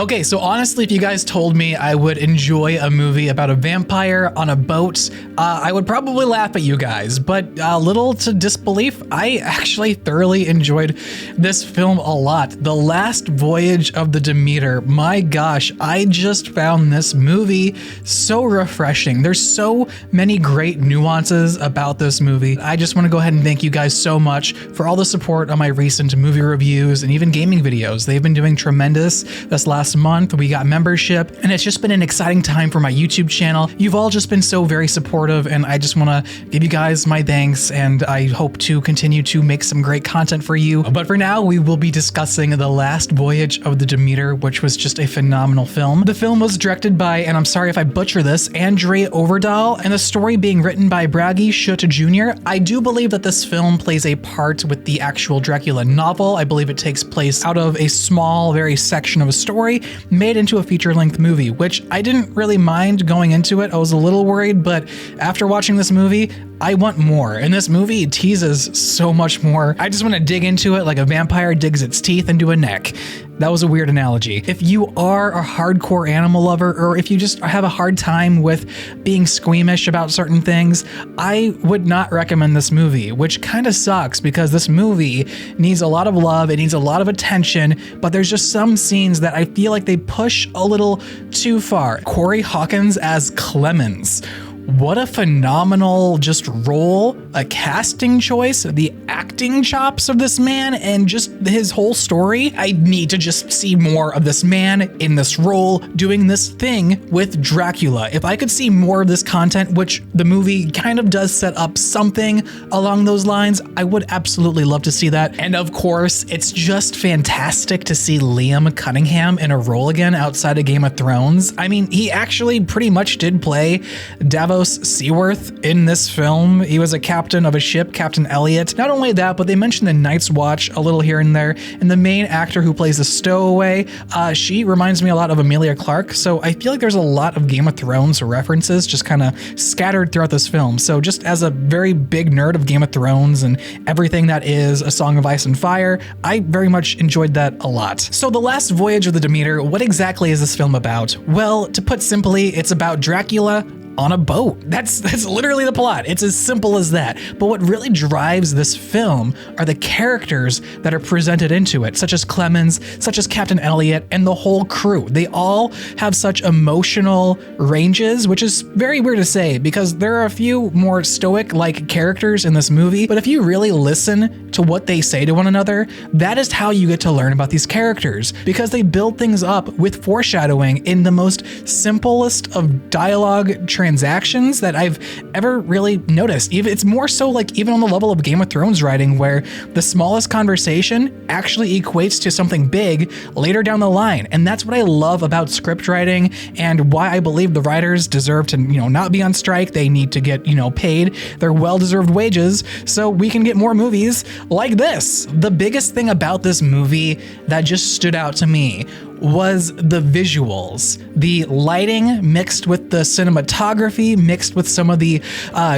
Okay, so honestly, if you guys told me I would enjoy a movie about a vampire on a boat, I would probably laugh at you guys, but a little to disbelief, I actually thoroughly enjoyed this film a lot. The Last Voyage of the Demeter, my gosh, I just found this movie so refreshing. There's so many great nuances about this movie. I just want to go ahead and thank you guys so much for all the support on my recent movie reviews and even gaming videos. They've been doing tremendous this last month. We got membership, and it's just been an exciting time for my YouTube channel. You've all just been so very supportive, and I just want to give you guys my thanks, and I hope to continue to make some great content for you. But for now, we will be discussing The Last Voyage of the Demeter, which was just a phenomenal film. The film was directed by, and I'm sorry if I butcher this, Andre Overdahl, and the story being written by Bragi Schutte Jr. I do believe that this film plays a part with the actual Dracula novel. I believe it takes place out of a small, very section of a story made into a feature-length movie, which I didn't really mind going into it. I was a little worried, but after watching this movie, I want more. And this movie teases so much more. I just want to dig into it like a vampire digs its teeth into a neck. That was a weird analogy. If you are a hardcore animal lover, or if you just have a hard time with being squeamish about certain things, I would not recommend this movie, which kind of sucks because this movie needs a lot of love, it needs a lot of attention, but there's just some scenes that I feel like they push a little too far. Corey Hawkins as Clemens. What a phenomenal just role, a casting choice, the acting chops of this man, and just his whole story. I need to just see more of this man in this role doing this thing with Dracula. If I could see more of this content, which the movie kind of does set up something along those lines, I would absolutely love to see that. And of course, it's just fantastic to see Liam Cunningham in a role again outside of Game of Thrones. I mean, he actually pretty much did play Davos Seaworth in this film. He was a captain of a ship, Captain Elliot. Not only that, but they mentioned the Night's Watch a little here and there. And the main actor who plays the stowaway, she reminds me a lot of Emilia Clarke. So I feel like there's a lot of Game of Thrones references just kind of scattered throughout this film. So just as a very big nerd of Game of Thrones and everything that is A Song of Ice and Fire, I very much enjoyed that a lot. So The Last Voyage of the Demeter, what exactly is this film about? Well, to put simply, it's about Dracula on a boat. That's literally the plot. It's as simple as that. But what really drives this film are the characters that are presented into it, such as Clemens, such as Captain Elliot, and the whole crew. They all have such emotional ranges, which is very weird to say because there are a few more stoic-like characters in this movie, but if you really listen to what they say to one another, that is how you get to learn about these characters, because they build things up with foreshadowing in the most simplest of dialogue transactions that I've ever really noticed. It's more so like even on the level of Game of Thrones writing, where the smallest conversation actually equates to something big later down the line. And that's what I love about script writing, and why I believe the writers deserve to, not be on strike. They need to get, paid their well-deserved wages so we can get more movies like this. The biggest thing about this movie that just stood out to me was the visuals, the lighting mixed with the cinematography, mixed with some of the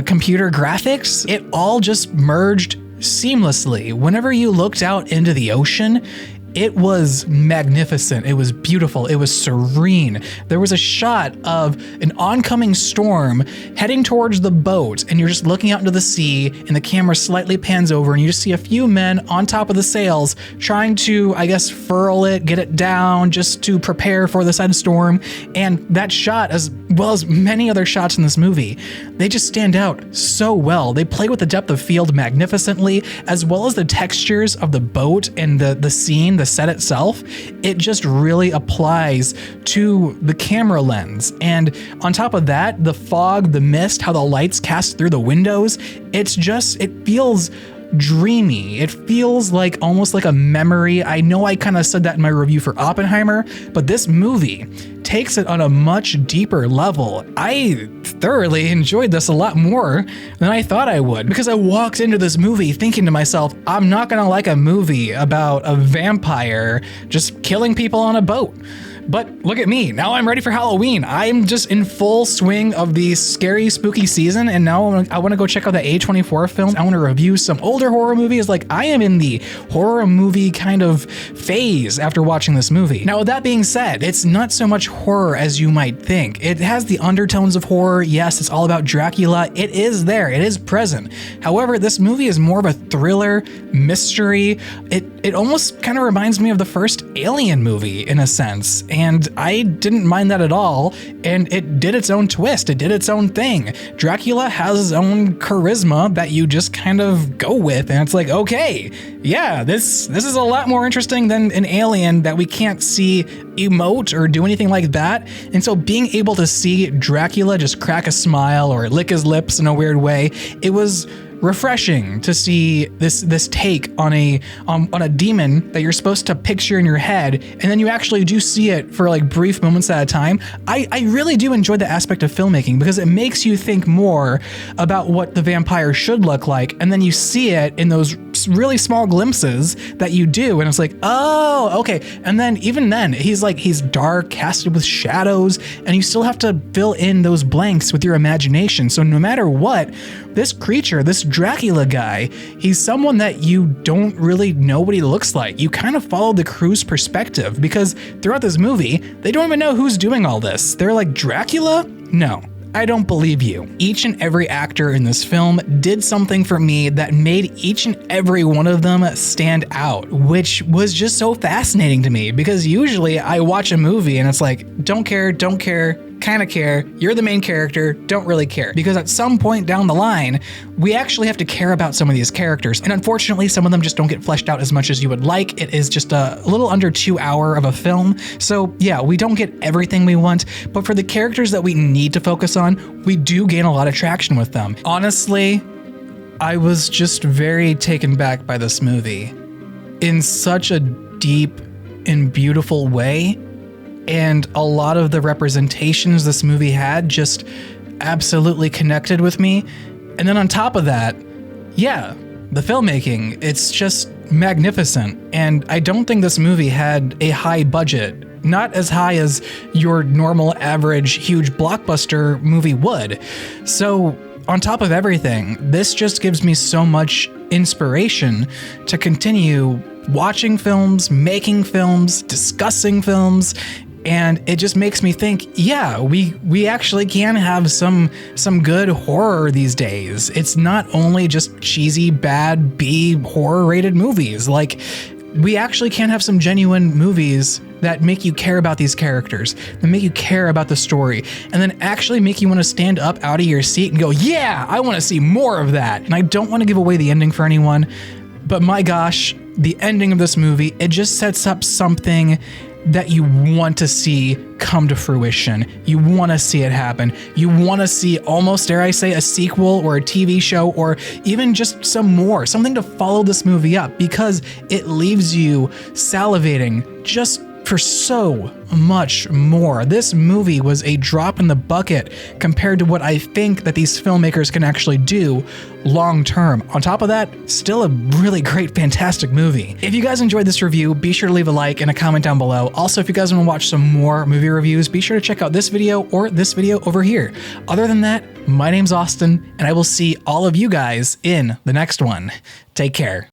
computer graphics. It all just merged seamlessly. Whenever you looked out into the ocean, it was magnificent. It was beautiful. It was serene. There was a shot of an oncoming storm heading towards the boat, and you're just looking out into the sea, and the camera slightly pans over, and you just see a few men on top of the sails trying to, I guess, furl it, get it down, just to prepare for the sudden storm. And that shot, as well as many other shots in this movie, they just stand out so well. They play with the depth of field magnificently, as well as the textures of the boat and the scene, the set itself. It just really applies to the camera lens. And on top of that, the fog, the mist, how the lights cast through the windows, it feels dreamy. It feels like almost like a memory. I know I kind of said that in my review for Oppenheimer, but this movie takes it on a much deeper level. I thoroughly enjoyed this a lot more than I thought I would, because I walked into this movie thinking to myself, I'm not gonna like a movie about a vampire just killing people on a boat. But look at me. Now I'm ready for Halloween. I'm just in full swing of the scary, spooky season. And now I want to go check out the A24 films. I want to review some older horror movies. Like, I am in the horror movie kind of phase after watching this movie. Now, with that being said, it's not so much horror as you might think. It has the undertones of horror. Yes, it's all about Dracula. It is there. It is present. However, this movie is more of a thriller, mystery. It almost kind of reminds me of the first Alien movie in a sense, and I didn't mind that at all, and it did its own twist. It did its own thing. Dracula has his own charisma that you just kind of go with, and it's like, okay, yeah, this is a lot more interesting than an alien that we can't see emote or do anything like that. And so being able to see Dracula just crack a smile or lick his lips in a weird way, it was refreshing to see this take on a demon that you're supposed to picture in your head, and then you actually do see it for like brief moments at a time. I really do enjoy the aspect of filmmaking because it makes you think more about what the vampire should look like, and then you see it in those really small glimpses that you do, and it's like, oh, okay. And then even then, he's dark, casted with shadows, and you still have to fill in those blanks with your imagination. So no matter what, this creature, this Dracula guy, he's someone that you don't really know what he looks like. You kind of follow the crew's perspective because throughout this movie, they don't even know who's doing all this. They're like, Dracula? No. I don't believe you. Each and every actor in this film did something for me that made each and every one of them stand out, which was just so fascinating to me because usually I watch a movie and it's like, don't care, kind of care, you're the main character, don't really care. Because at some point down the line, we actually have to care about some of these characters. And unfortunately, some of them just don't get fleshed out as much as you would like. It is just a little under 2 hours of a film. So yeah, we don't get everything we want, but for the characters that we need to focus on, we do gain a lot of traction with them. Honestly, I was just very taken back by this movie in such a deep and beautiful way. And a lot of the representations this movie had just absolutely connected with me. And then on top of that, yeah, the filmmaking, it's just magnificent. And I don't think this movie had a high budget, not as high as your normal average huge blockbuster movie would. So on top of everything, this just gives me so much inspiration to continue watching films, making films, discussing films. And it just makes me think, yeah, we actually can have some good horror these days. It's not only just cheesy, bad, B horror rated movies. Like, we actually can have some genuine movies that make you care about these characters, that make you care about the story, and then actually make you want to stand up out of your seat and go, yeah, I want to see more of that. And I don't want to give away the ending for anyone, but my gosh, the ending of this movie, it just sets up something that you want to see come to fruition. You want to see it happen. You want to see, almost dare I say, a sequel or a TV show or even just some more, something to follow this movie up, because it leaves you salivating just for so much more. This movie was a drop in the bucket compared to what I think that these filmmakers can actually do long term. On top of that, still a really great, fantastic movie. If you guys enjoyed this review, be sure to leave a like and a comment down below. Also, if you guys want to watch some more movie reviews, be sure to check out this video or this video over here. Other than that, my name's Austin, and I will see all of you guys in the next one. Take care.